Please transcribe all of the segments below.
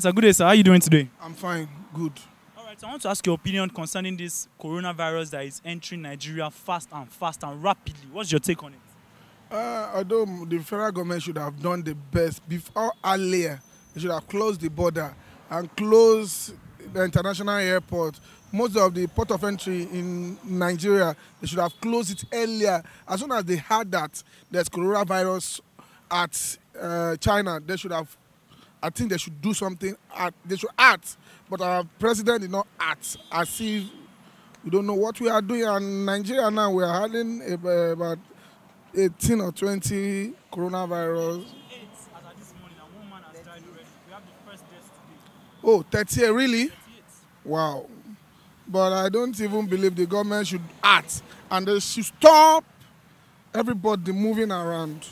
right, sir. Good day, sir. How are you doing today? I'm fine. Good. All right, so I want to ask your opinion concerning this coronavirus that is entering Nigeria fast and rapidly. What's your take on it? Although the federal government should have done the best before earlier, they should have closed the border and closed the international airport. Most of the port of entry in Nigeria, they should have closed it earlier. As soon as they heard that there's coronavirus at China, they should have. I think they should do something. They should act, but our president did not act. As if we don't know what we are doing. And Nigeria now, we are having about 18 or 20 coronavirus. 8 as at this morning, and 1 man has died already. We have the first death today. Oh, 38, really? 38. Wow. But I don't even believe the government should act. And they should stop everybody moving around.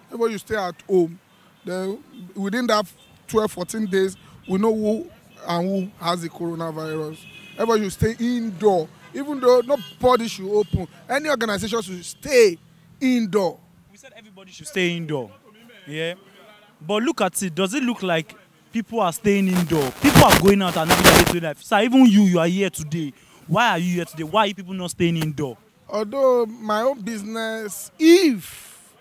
Everybody stay at home. Then within that 12, 14 days, we know who and who has the coronavirus. Everybody should stay indoor. Even though nobody should open. Any organization should stay indoor. We said everybody should stay indoor. Yeah. But look at it. Does it look like people are staying indoor? People are going out and living their day-to-day life. So even you are here today. Why are you here today? Why are you people not staying indoor? Although my own business, if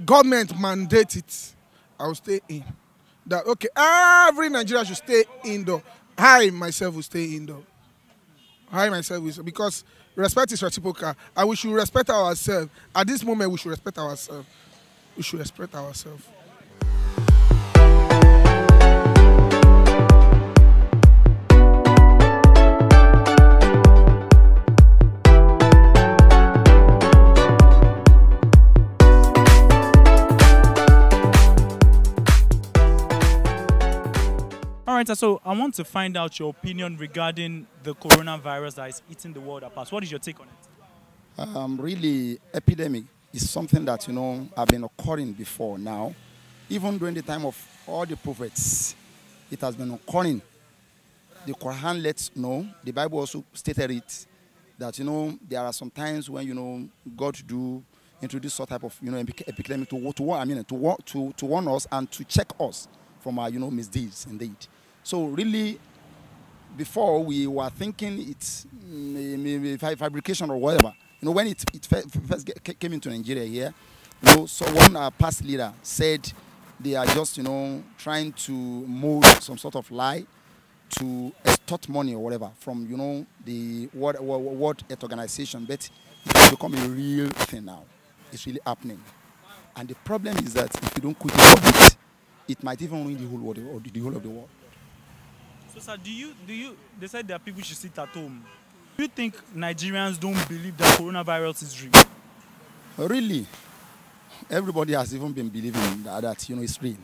government mandate it, I will stay in. That okay, every Nigerian should stay indoor. I myself will stay indoor. I myself will, because respect is reciprocal, and we should respect ourselves. At this moment, we should respect ourselves. We should respect ourselves. All right, so I want to find out your opinion regarding the coronavirus that is eating the world apart. What is your take on it? Really, epidemic is something that, have been occurring before now. Even during the time of all the prophets, it has been occurring. The Quran lets know, the Bible also stated it, that, there are some times when, God do introduce some type of, epidemic to warn us and to check us from our, misdeeds, indeed. So really, before we were thinking it's maybe fabrication or whatever. When it first came into Nigeria here, so one past leader said they are just, trying to mold some sort of lie to extort money or whatever from, the World Health Organization. But it has become a real thing now. It's really happening. And the problem is that if you don't quickly stop it, it might even ruin the whole world or the whole of the world. So, sir, they said that people should sit at home. Do you think Nigerians don't believe that coronavirus is real? Really? Everybody has even been believing that it's real.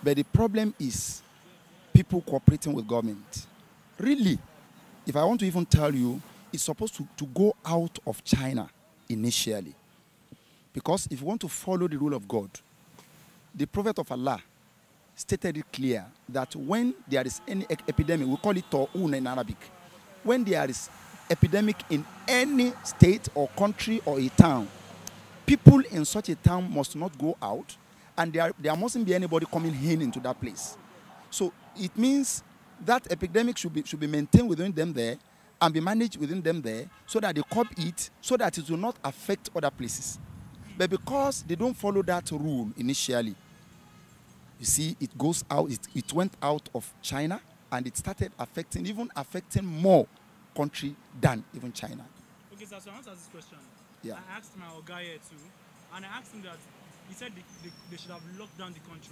But the problem is people cooperating with government. Really? If I want to even tell you, it's supposed to go out of China initially. Because if you want to follow the rule of God, the Prophet of Allah stated it clear that when there is any epidemic, we call it ta'un in Arabic, when there is epidemic in any state or country or a town, people in such a town must not go out, and there mustn't be anybody coming in into that place. So it means that epidemic should be maintained within them there and be managed within them there so that they curb it, so that it will not affect other places. But because they don't follow that rule initially, you see, it goes out. It went out of China, and it started affecting more country than even China. Okay, sir, so I want to ask this question. Yeah. I asked my guy here too, and I asked him that he said they should have locked down the country.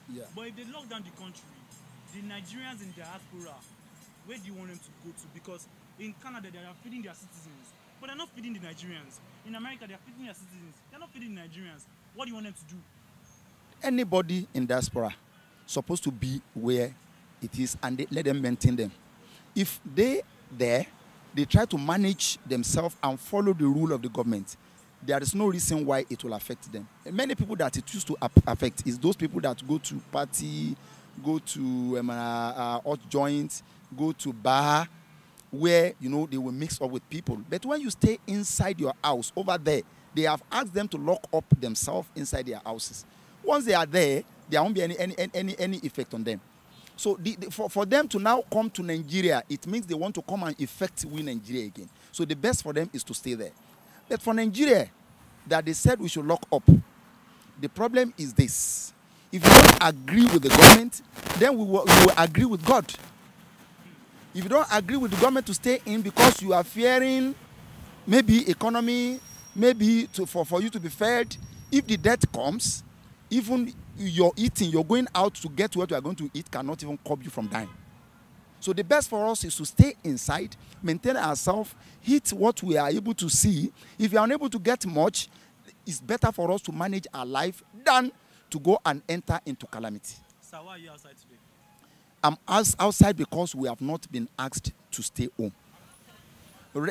Yeah. But if they lock down the country, the Nigerians in diaspora, where do you want them to go to? Because in Canada, they are feeding their citizens, but they're not feeding the Nigerians. In America, they are feeding their citizens. They're not feeding the Nigerians. What do you want them to do? Anybody in diaspora supposed to be where it is, and let them maintain them. If they try to manage themselves and follow the rule of the government, there is no reason why it will affect them. And many people that it used to affect is those people that go to party, go to hot joints, go to bar, where they will mix up with people. But when you stay inside your house over there, they have asked them to lock up themselves inside their houses. Once they are there won't be any effect on them. So for them to now come to Nigeria, it means they want to come and effectively win Nigeria again. So the best for them is to stay there. But for Nigeria, that they said we should lock up, the problem is this. If you don't agree with the government, then we will agree with God. If you don't agree with the government to stay in because you are fearing maybe economy, maybe for you to be fed, if the debt comes, even you're eating, you're going out to get what you are going to eat cannot even curb you from dying. So the best for us is to stay inside, maintain ourselves, hit what we are able to see. If you are unable to get much, it's better for us to manage our life than to go and enter into calamity. Sir, why are you outside today? I'm outside because we have not been asked to stay home.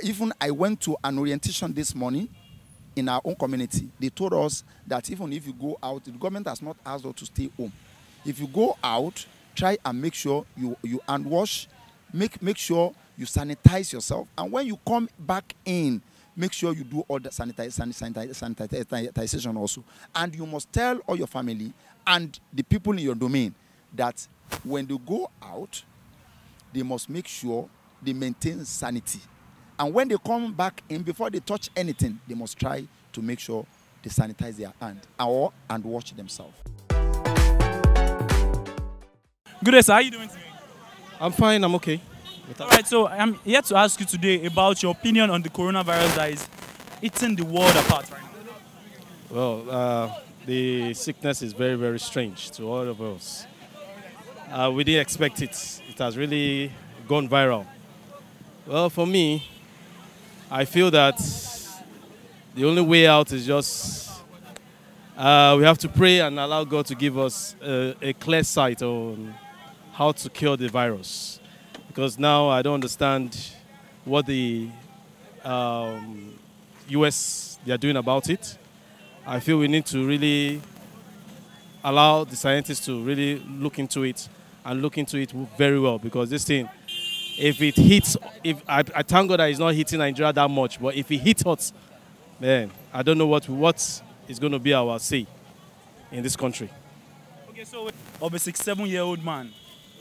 Even I went to an orientation this morning in our own community. They told us that even if you go out, the government has not asked us to stay home. If you go out, try and make sure you hand wash, make sure you sanitize yourself, and when you come back in, make sure you do all the sanitization also. And you must tell all your family and the people in your domain that when they go out, they must make sure they maintain sanity. And when they come back in, before they touch anything, they must try to make sure they sanitize their hand and wash themselves. Good day, sir. How are you doing today? I'm fine, I'm okay. All right, so I'm here to ask you today about your opinion on the coronavirus that is eating the world apart right now. Well, the sickness is very, very strange to all of us. We didn't expect it. It has really gone viral. Well, for me, I feel that the only way out is just we have to pray and allow God to give us a clear sight on how to cure the virus. Because now I don't understand what the US they are doing about it. I feel we need to really allow the scientists to really look into it and look into it very well, because this thing, if it hits, I thank God that it's not hitting Nigeria that much, but if it hits us, man, I don't know what is going to be our say in this country. Okay, so of a 67-year-old man,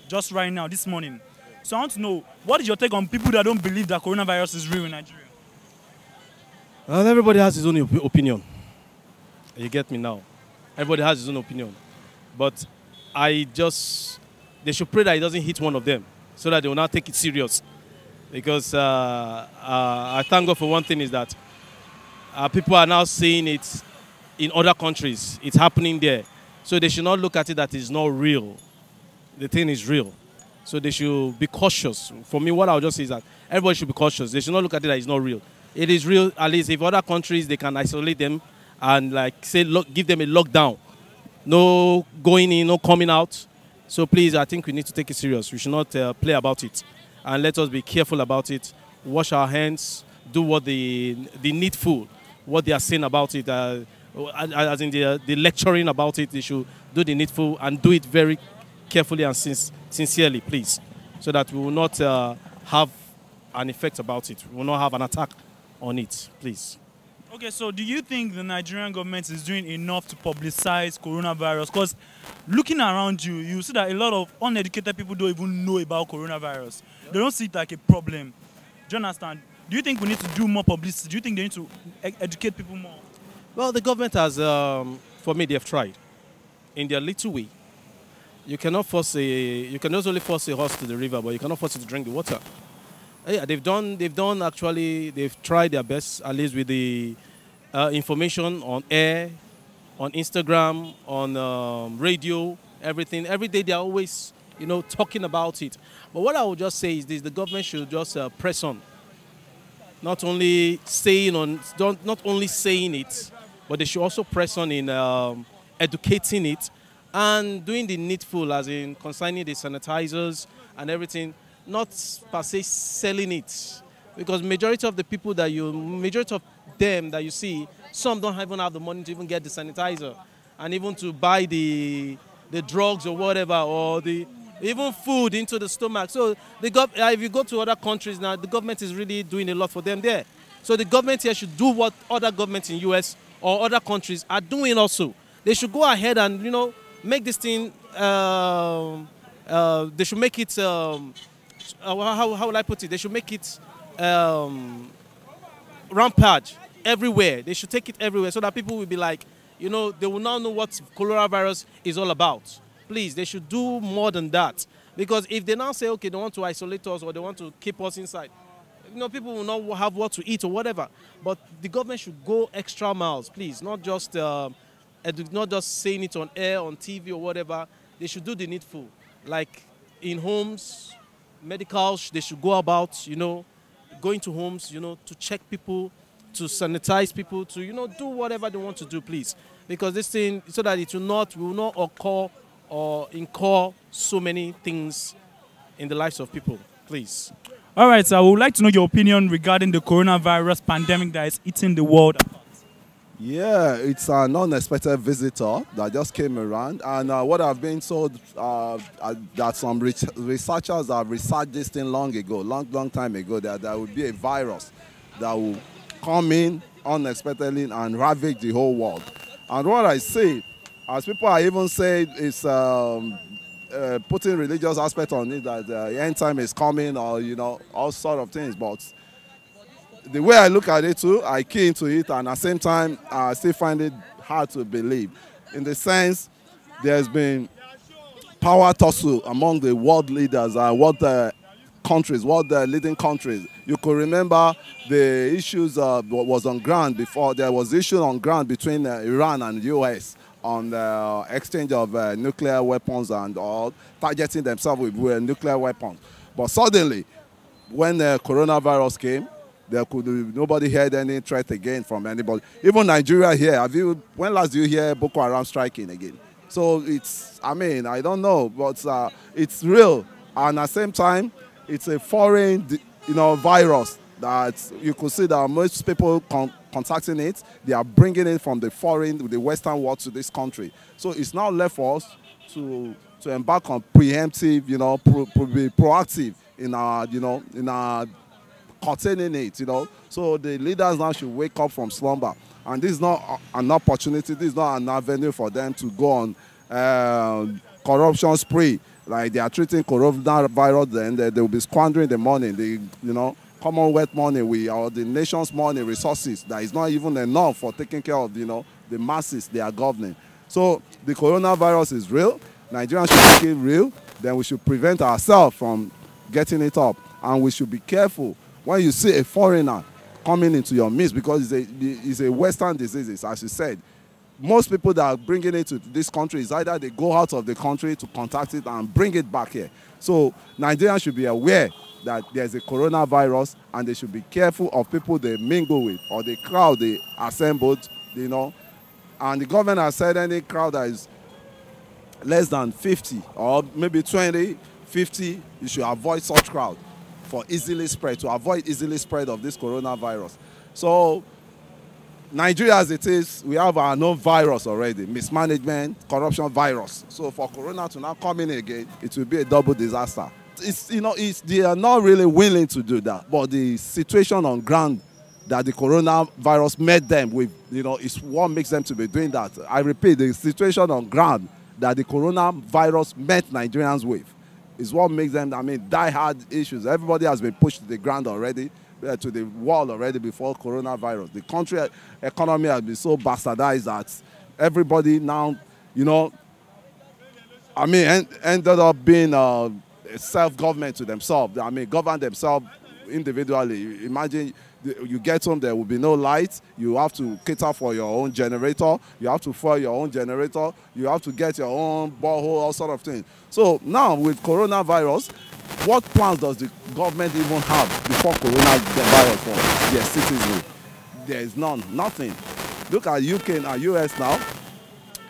just right now, this morning. So I want to know, what is your take on people that don't believe that coronavirus is real in Nigeria? Well, everybody has his own opinion. You get me now? Everybody has his own opinion. But they should pray that it doesn't hit one of them, so that they will not take it serious. Because I thank God for one thing, is that people are now seeing it in other countries. It's happening there. So they should not look at it that it's not real. The thing is real. So they should be cautious. For me, what I'll just say is that everybody should be cautious. They should not look at it that it's not real. It is real. At least if other countries, they can isolate them and give them a lockdown. No going in, no coming out. So please, I think we need to take it serious. We should not play about it. And let us be careful about it. Wash our hands. Do what the needful, what they are saying about it. As in the lecturing about it, they should do the needful and do it very carefully and sincerely, please. So that we will not have an effect about it. We will not have an attack on it, please. Okay, so do you think the Nigerian government is doing enough to publicize coronavirus? Because looking around you, you see that a lot of uneducated people don't even know about coronavirus. They don't see it like a problem. Do you understand? Do you think we need to do more publicity? Do you think they need to educate people more? Well, the government has, for me, they have tried. In their little way. You can not only force a horse to the river, but you cannot force it to drink the water. Yeah, they've tried their best, at least with the information on air, on Instagram, on radio, everything. Every day they are always, talking about it. But what I would just say is this: the government should just press on. Not only saying it, but they should also press on in educating it and doing the needful, as in consigning the sanitizers and everything. Not per se selling it, because majority of them that you see, some don't even have the money to even get the sanitizer, and even to buy the drugs or whatever, or even food into the stomach. So if you go to other countries now, the government is really doing a lot for them there. So the government here should do what other governments in US or other countries are doing also. They should go ahead and make this thing they should make it, how will I put it? They should make it rampage everywhere. They should take it everywhere so that people will be like, you know, they will now know what coronavirus is all about. Please, they should do more than that. Because if they now say, okay, they want to isolate us or they want to keep us inside, you know, people will not have what to eat or whatever. But the government should go extra miles, please. Not just saying it on air, on TV or whatever. They should do the needful. Like in homes, medicals, they should go about, you know, going to homes, you know, to check people, to sanitize people, to, you know, do whatever they want to do, please. Because this thing, so that it will not occur or incur so many things in the lives of people, please. All right, so I would like to know your opinion regarding the coronavirus pandemic that is eating the world apart. Yeah, it's an unexpected visitor that just came around, and what I've been told that some researchers have researched this thing long time ago, that there would be a virus that will come in unexpectedly and ravage the whole world. And what I see, as people are even saying, is putting religious aspect on it, that the end time is coming, or, you know, all sort of things. But the way I look at it too, I key into it, and at the same time, I still find it hard to believe. In the sense, there's been power tussle among the world leaders and world leading countries. You could remember the issues was on ground before. There was issue on ground between Iran and the US on the exchange of nuclear weapons and all, targeting themselves with nuclear weapons. But suddenly, when the coronavirus came, nobody heard any threat again from anybody. Even Nigeria here, when last did you hear Boko Haram striking again? So it's, I mean, I don't know, but it's real. And at the same time, it's a foreign, you know, virus that you could see that most people contacting it, they are bringing it from the Western world to this country. So it's now left for us to embark on preemptive, you know, be proactive in our, you know, in our containing it, you know. So the leaders now should wake up from slumber. And this is not an opportunity, this is not an avenue for them to go on corruption spree. Like they are treating coronavirus, then they will be squandering the money, the, you know, Commonwealth money, or the nation's money, resources that is not even enough for taking care of, you know, the masses they are governing. So the coronavirus is real. Nigerians should make it real. Then we should prevent ourselves from getting it up. And we should be careful when you see a foreigner coming into your midst, because it's a Western disease, as you said. Most people that are bringing it to this country is either they go out of the country to contact it and bring it back here. So Nigerians should be aware that there's a coronavirus, and they should be careful of people they mingle with or the crowd they assembled, you know. And the government has said any crowd that is less than 50 or maybe 20, 50, you should avoid such crowd for easily spread, to avoid easily spread of this coronavirus. So Nigeria as it is, we have our own virus already, mismanagement, corruption virus. So for corona to now come in again, it will be a double disaster. It's, you know, they are not really willing to do that, but the situation on ground that the coronavirus met them with, you know, is what makes them to be doing that. I repeat, the situation on ground that the coronavirus met Nigerians with is what makes them, I mean, die-hard issues. Everybody has been pushed to the ground already, to the wall already before coronavirus. The country economy has been so bastardized that everybody now, you know, I mean, ended up being self-government to themselves. I mean, govern themselves individually. Imagine you get home, there will be no light. You have to cater for your own generator. You have to fuel your own generator. You have to get your own borehole, all sort of things. So now with coronavirus, what plans does the government even have before coronavirus for their citizens? There is none, nothing. Look at UK and US now.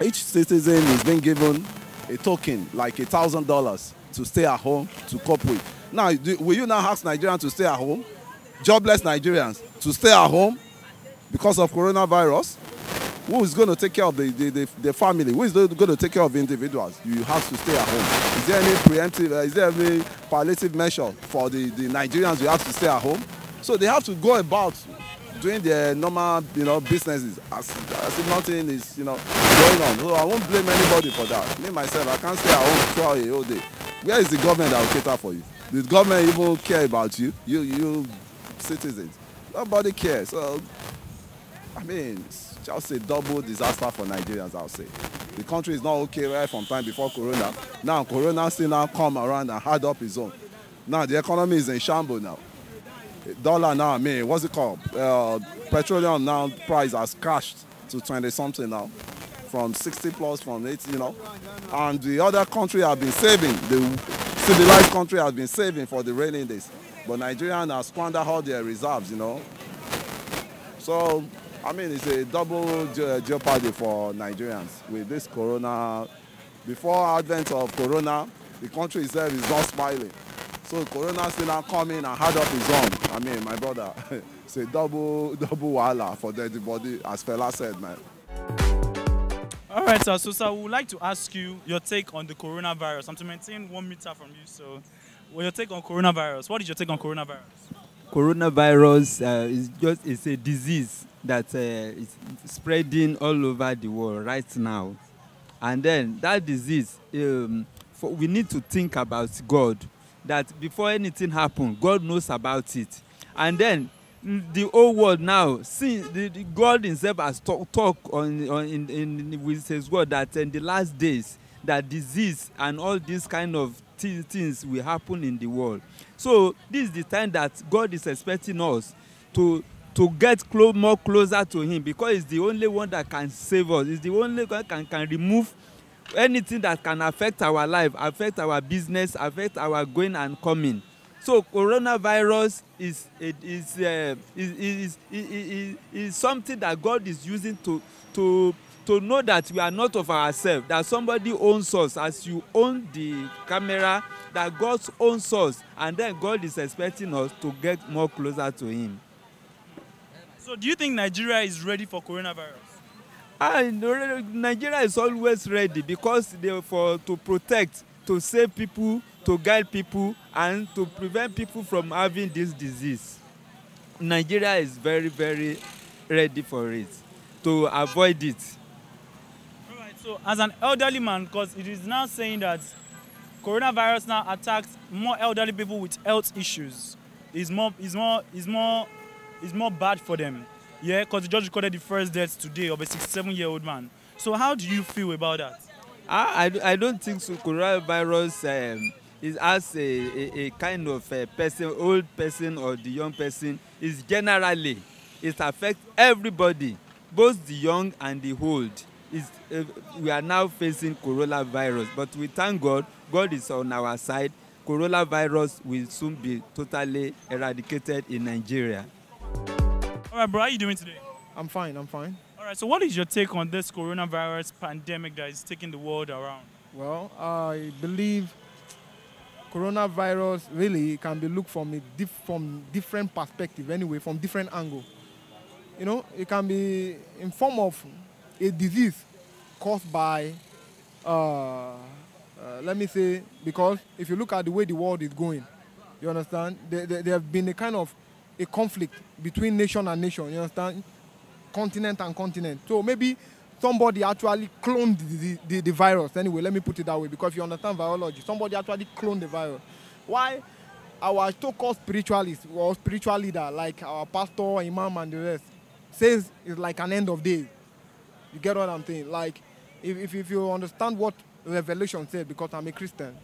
Each citizen is being given a token, like $1,000, to stay at home to cope with. Now, will you now ask Nigerians to stay at home? Jobless Nigerians to stay at home because of coronavirus? Who is going to take care of the family? Who is going to take care of individuals? You have to stay at home. Is there any preemptive, is there any palliative measure for the Nigerians who have to stay at home? So they have to go about doing their normal, you know, businesses as if nothing is, you know, going on. So I won't blame anybody for that. Me, myself, I can't stay at home throughout a whole day. Where is the government that will cater for you? Does the government even care about you? You citizens. Nobody cares. So, I mean, it's just a double disaster for Nigerians, I'll say. The country is not okay right from time before Corona. Now, Corona still now come around and hard up his own. Now, the economy is in shambles now. Dollar now, I mean, what's it called? Petroleum now price has crashed to 20-something now. From 60 plus, from 80, you know. And the other country have been saving. The civilized country has been saving for the rainy days. But Nigerians have squandered all their reserves, you know. So, I mean, it's a double jeopardy for Nigerians with this Corona. Before advent of Corona, the country itself is not smiling. So Corona still now coming and hard up his own. I mean, my brother, it's a double wahala for the body, as Fela said, man. All right, sir. So, sir, we would like to ask you your take on the coronavirus. I'm to maintain 1 meter from you, so your take on coronavirus. What is your take on coronavirus? Coronavirus is a disease that is spreading all over the world right now. And then that disease, we need to think about God. That before anything happens, God knows about it. And then the whole world now, see, God himself has talk with his word that in the last days, that disease and all these kind of things will happen in the world. So this is the time that God is expecting us to get more closer to him, because he's the only one that can save us. He's the only one that can remove anything that can affect our life, affect our business, affect our going and coming. So coronavirus is something that God is using to know that we are not of ourselves, that somebody owns us, as you own the camera, that God owns us, and then God is expecting us to get more closer to him. So do you think Nigeria is ready for coronavirus? Nigeria is always ready, because to protect, to save people, to guide people, and to prevent people from having this disease. Nigeria is very, very ready for it, to avoid it. All right, so as an elderly man, because it is now saying that coronavirus now attacks more elderly people with health issues, is more bad for them. Yeah, because the judge recorded the first death today of a 67-year-old man. So how do you feel about that? I don't think so. Coronavirus is as a kind of a person, old person or the young person. Is generally, it affects everybody, both the young and the old. We are now facing coronavirus, but we thank God. God is on our side. Coronavirus will soon be totally eradicated in Nigeria. All right, bro, how are you doing today? I'm fine. All right, so what is your take on this coronavirus pandemic that is taking the world around? Well, I believe coronavirus really can be looked from different perspective anyway, from different angle. You know, it can be in form of a disease caused by, let me say, because if you look at the way the world is going, you understand, there have been a kind of a conflict between nation and nation, you understand, continent and continent. So maybe somebody actually cloned the virus. Anyway, let me put it that way, because if you understand virology, somebody actually cloned the virus. Why our so-called spiritualist or spiritual leader, like our pastor, imam, and the rest, says it's like an end of days. You get what I'm saying? Like, if you understand what Revelation said, because I'm a Christian,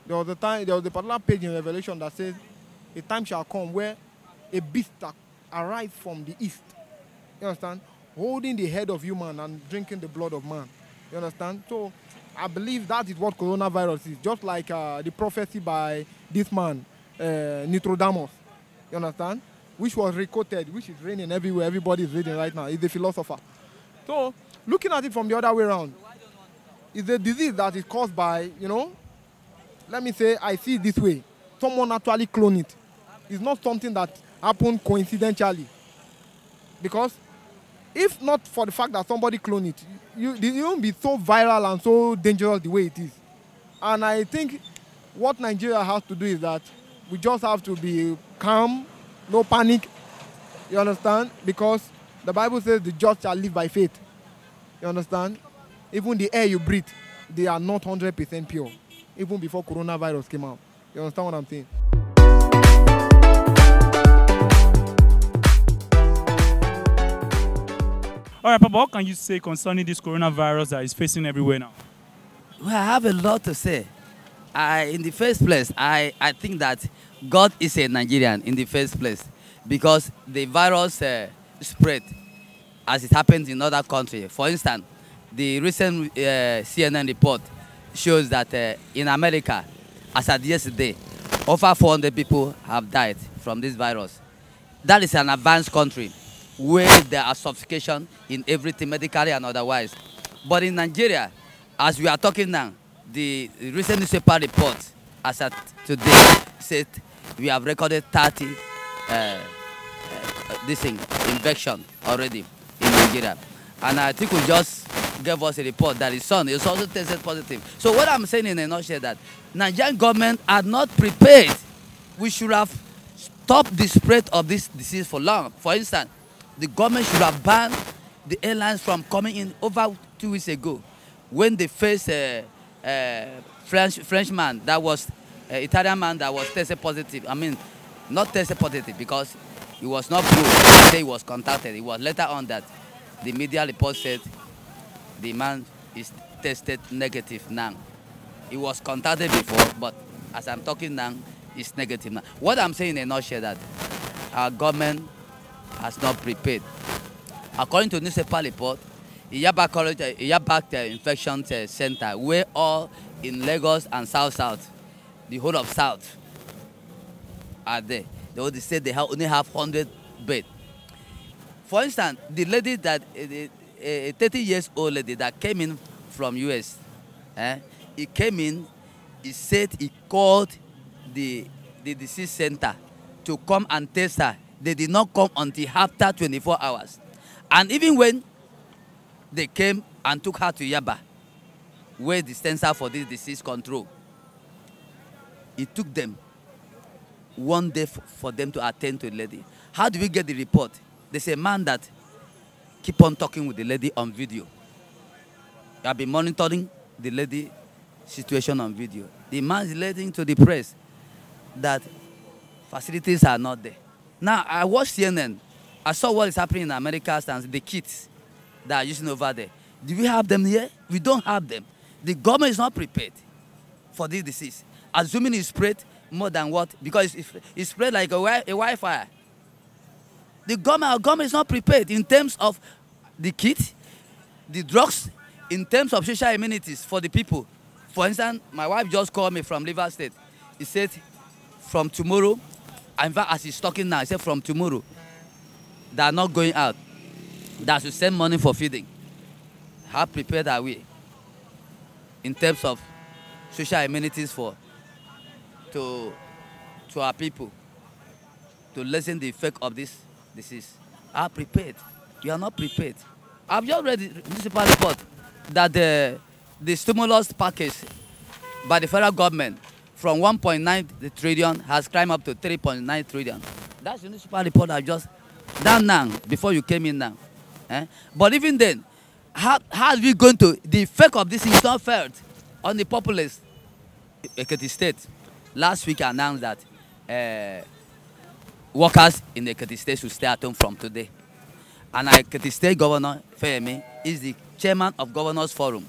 there was a particular page in Revelation that says, a time shall come where a beast that arrives from the east, you understand, holding the head of human and drinking the blood of man. You understand? So I believe that is what coronavirus is. Just like the prophecy by this man, Nitrodamus. You understand? Which was recorded, which is raining everywhere. Everybody is reading right now. He's a philosopher. So looking at it from the other way around, it's a disease that is caused by, you know, let me say, I see it this way. Someone actually cloned it. It's not something that happened coincidentally. Because if not for the fact that somebody cloned it, it won't be so viral and so dangerous the way it is. And I think what Nigeria has to do is that we just have to be calm, no panic, you understand? Because the Bible says the just shall live by faith, you understand? Even the air you breathe, they are not 100% pure, even before coronavirus came out. You understand what I'm saying? All right, Papa, what can you say concerning this coronavirus that is facing everywhere now? Well, I have a lot to say. In the first place, I think that God is a Nigerian in the first place because the virus spread as it happens in other countries. For instance, the recent CNN report shows that in America, as at yesterday, over 400 people have died from this virus. That is an advanced country where there are sophistication in everything, medically and otherwise. But in Nigeria, as we are talking now, the recent newspaper report, as at today, said we have recorded 30 infection already in Nigeria. And I think we just gave us a report that his son is also tested positive. So what I'm saying in a nutshell that Nigerian government are not prepared. We should have stopped the spread of this disease for long. For instance, the government should have banned the airlines from coming in over 2 weeks ago when the first Frenchman that was Italian man that was tested positive. I mean, not tested positive because he was not proved. They say he was contacted. It was later on that the media report said the man is tested negative now. He was contacted before, but as I'm talking now, it's negative now. What I'm saying in a nutshell that our government has not prepared. According to newspaper report, Iyaba Infection Center, where all in Lagos and South, the whole of South are there. They say they only have 100 beds. For instance, the lady that, a 30-year-old lady that came in from US, he came in, he said he called the disease center to come and test her. They did not come until after 24 hours. And even when they came and took her to Yaba, where the center for this disease control, it took them 1 day for them to attend to the lady. How do we get the report? There's a man that keep on talking with the lady on video. I have been monitoring the lady situation on video. The man is relating to the press that facilities are not there. Now, I watched CNN. I saw what is happening in America and the kits that are using over there. Do we have them here? We don't have them. The government is not prepared for this disease. Assuming it spread more than what? Because it spread like a wildfire. The government is not prepared in terms of the kit, the drugs, in terms of social amenities for the people. For instance, my wife just called me from Rivers State. He said, from tomorrow, in fact, as he's talking now, he said from tomorrow, they are not going out. They should send money for feeding. How prepared are we in terms of social amenities to our people to lessen the effect of this disease? Are prepared? You are not prepared. I've just read the municipal report that the stimulus package by the federal government from 1.9 trillion has climbed up to 3.9 trillion. That's the municipal report I just done now, before you came in now. But even then, how are we going to, the effect of this is not felt on the populace? Ekiti State, last week announced that workers in the Ekiti State should stay at home from today. And Ekiti State Governor Femi is the chairman of Governors Forum.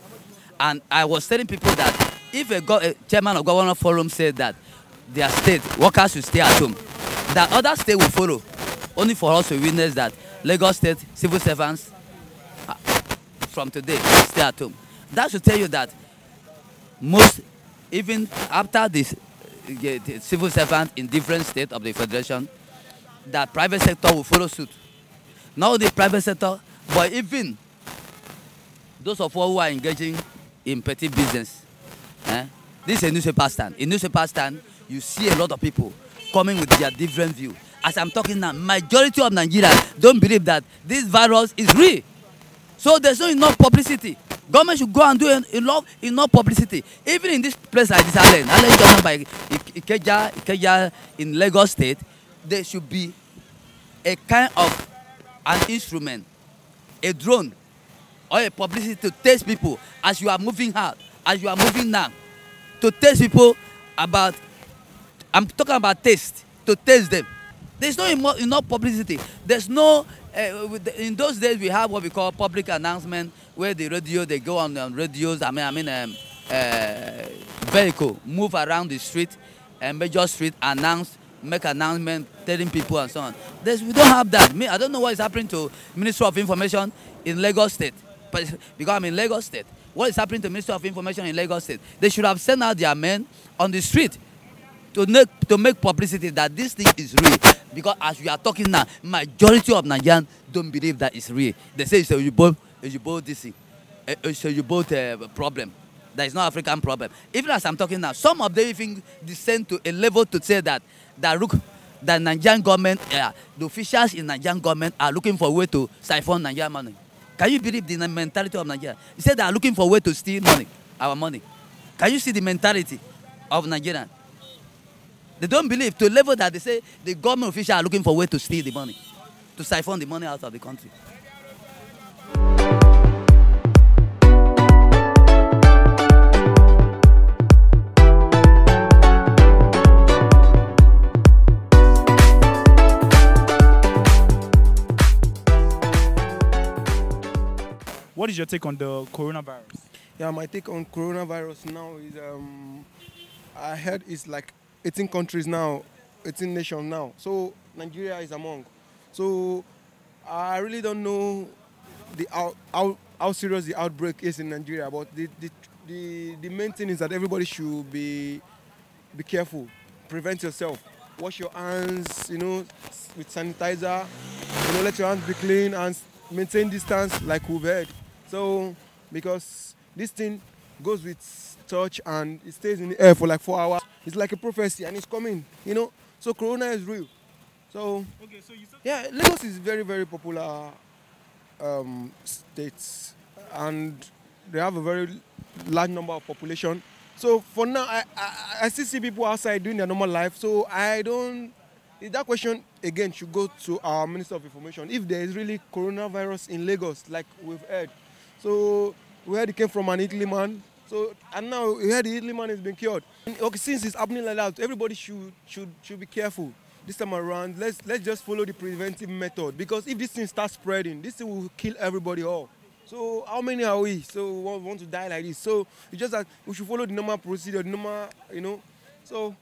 And I was telling people that if a chairman of Governors Forum said that their state workers should stay at home, that other state will follow. Only for us to witness that Lagos State civil servants from today stay at home. That should tell you that most, even after this the civil servants in different states of the federation, that private sector will follow suit. Not the private sector, but even those of us who are engaging in petty business. This is a newspaper stand. In newspaper stand, you see a lot of people coming with their different view. As I'm talking now, majority of Nigerians don't believe that this virus is real. So there's not enough publicity. Government should go and do enough publicity. Even in this place like this, Allen government by Ikeja in Lagos State, there should be a kind of an instrument, a drone, or a publicity to test people as you are moving out, as you are moving now. to taste people about, I'm talking about taste, to taste them. There's no enough publicity. There's no, in those days we have what we call public announcement, where the radio, they go on radios, vehicle, move around the street, major street, announce, make announcement, telling people and so on. We don't have that. I don't know what is happening to Ministry of Information in Lagos State, but because I'm in Lagos State. What is happening to Ministry of Information in Lagos State? They should have sent out their men on the street to make publicity that this thing is real. Because as we are talking now, majority of Nigerians don't believe that it's real. They say it's a Yoruba problem. That is not African problem. Even as I'm talking now, some of them even descend to a level to say that the Nigerian government, the officials in Nigerian government are looking for a way to siphon Nigerian money. Can you believe the mentality of Nigeria? They say they are looking for a way to steal money, our money. Can you see the mentality of Nigeria? They don't believe to a level that they say the government officials are looking for a way to steal the money, to siphon the money out of the country. What is your take on the coronavirus? Yeah, my take on coronavirus now is I heard it's like 18 countries now, 18 nations now. So Nigeria is among. So I really don't know how serious the outbreak is in Nigeria, but the main thing is that everybody should be careful, prevent yourself, wash your hands, with sanitizer, let your hands be clean and maintain distance like we've heard. So because this thing goes with touch and it stays in the air for like 4 hours. It's like a prophecy and it's coming, So corona is real. So, okay, so you said, yeah, Lagos is very, very popular state, and they have a very large number of population. So for now, I still see people outside doing their normal life. So that question again should go to our Minister of Information. If there is really coronavirus in Lagos, like we've heard. So we heard it came from an Italy man. So, and now we heard the Italy man has been cured. Okay, since it's happening like that, everybody should be careful. This time around, let's just follow the preventive method, because if this thing starts spreading, this thing will kill everybody all. So how many are we? So we want to die like this. So it's just that we should follow the normal procedure, the normal, So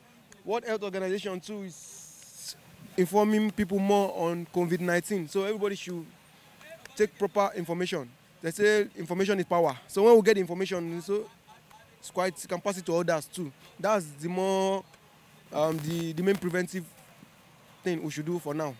World Health Organization too is informing people more on COVID-19. So everybody should take proper information. They say information is power. So when we get information, so you can pass it to others too. That's the more the main preventive thing we should do for now.